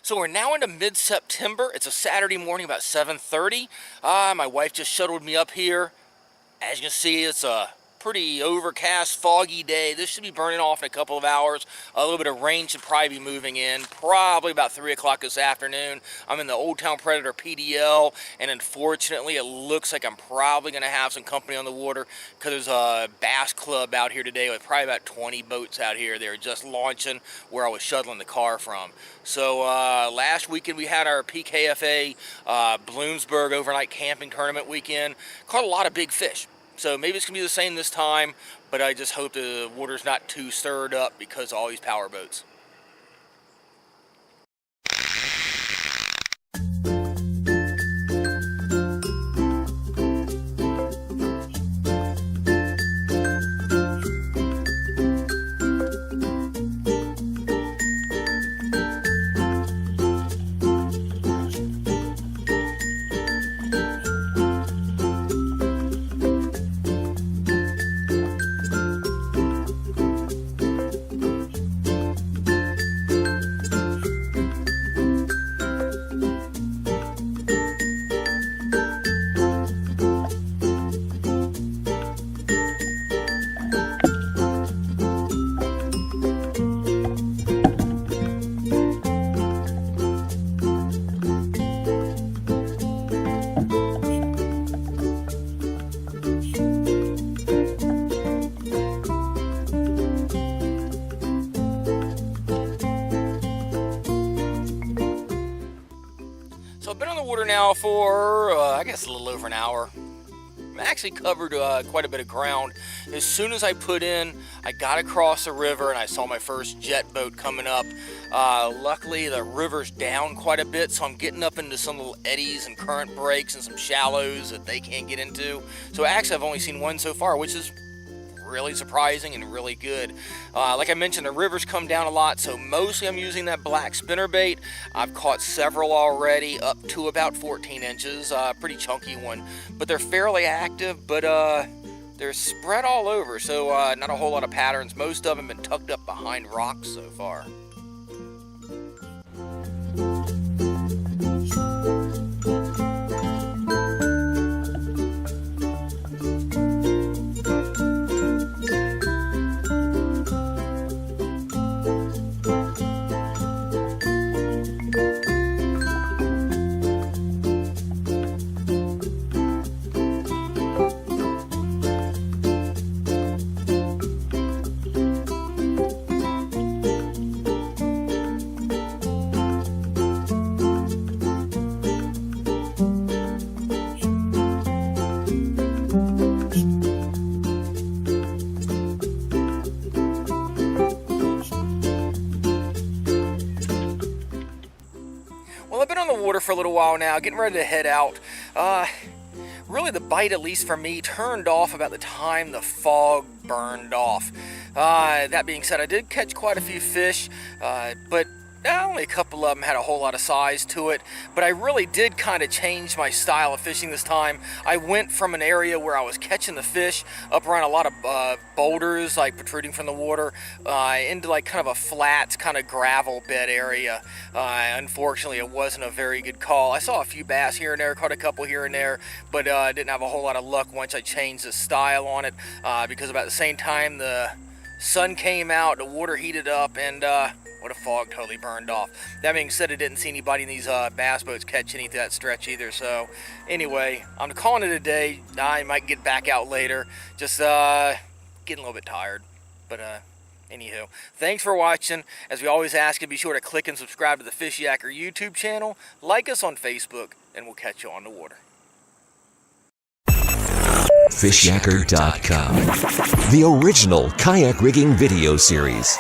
So we're now into mid-September. It's a Saturday morning, about 7:30. My wife just shuttled me up here. As you can see, it's a pretty overcast, foggy day. This should be burning off in a couple of hours. A little bit of rain should probably be moving in, probably about 3 o'clock this afternoon. I'm in the Old Town Predator PDL, and unfortunately, it looks like I'm probably going to have some company on the water because there's a bass club out here today with probably about 20 boats out here. They're just launching where I was shuttling the car from. So last weekend we had our PKFA Bloomsburg overnight camping tournament weekend. Caught a lot of big fish. So maybe it's going to be the same this time, but I just hope the water's not too stirred up because of all these power boats. So I've been on the water now for, I guess, a little over an hour. I actually covered quite a bit of ground. As soon as I put in, I got across the river and I saw my first jet boat coming up. Luckily, the river's down quite a bit, so I'm getting up into some little eddies and current breaks and some shallows that they can't get into. So actually, I've only seen one so far, which is really surprising and really good. Like I mentioned, the river's come down a lot, so mostly I'm using that black spinnerbait. I've caught several already, up to about 14 inches, pretty chunky one, but they're fairly active, but they're spread all over, so not a whole lot of patterns. Most of them have been tucked up behind rocks so far. Well, I've been on the water for a little while now, getting ready to head out. Really, the bite, at least for me, turned off about the time the fog burned off. That being said, I did catch quite a few fish, but only a couple of them had a whole lot of size to it. But I really did kind of change my style of fishing this time. I went from an area where I was catching the fish up around a lot of boulders, like protruding from the water, into like kind of a flat, kind of gravel bed area. Unfortunately, it wasn't a very good call. I saw a few bass here and there, caught a couple here and there, but didn't have a whole lot of luck once I changed the style on it, because about the same time the sun came out, the water heated up, and what a fog totally burned off. That being said, I didn't see anybody in these bass boats catch any of that stretch either. So anyway, I'm calling it a day. I might get back out later. Just getting a little bit tired. But anywho, thanks for watching. As we always ask you, be sure to click and subscribe to the Fishyaker YouTube channel. Like us on Facebook, and we'll catch you on the water. Fishyaker.com, the original kayak rigging video series.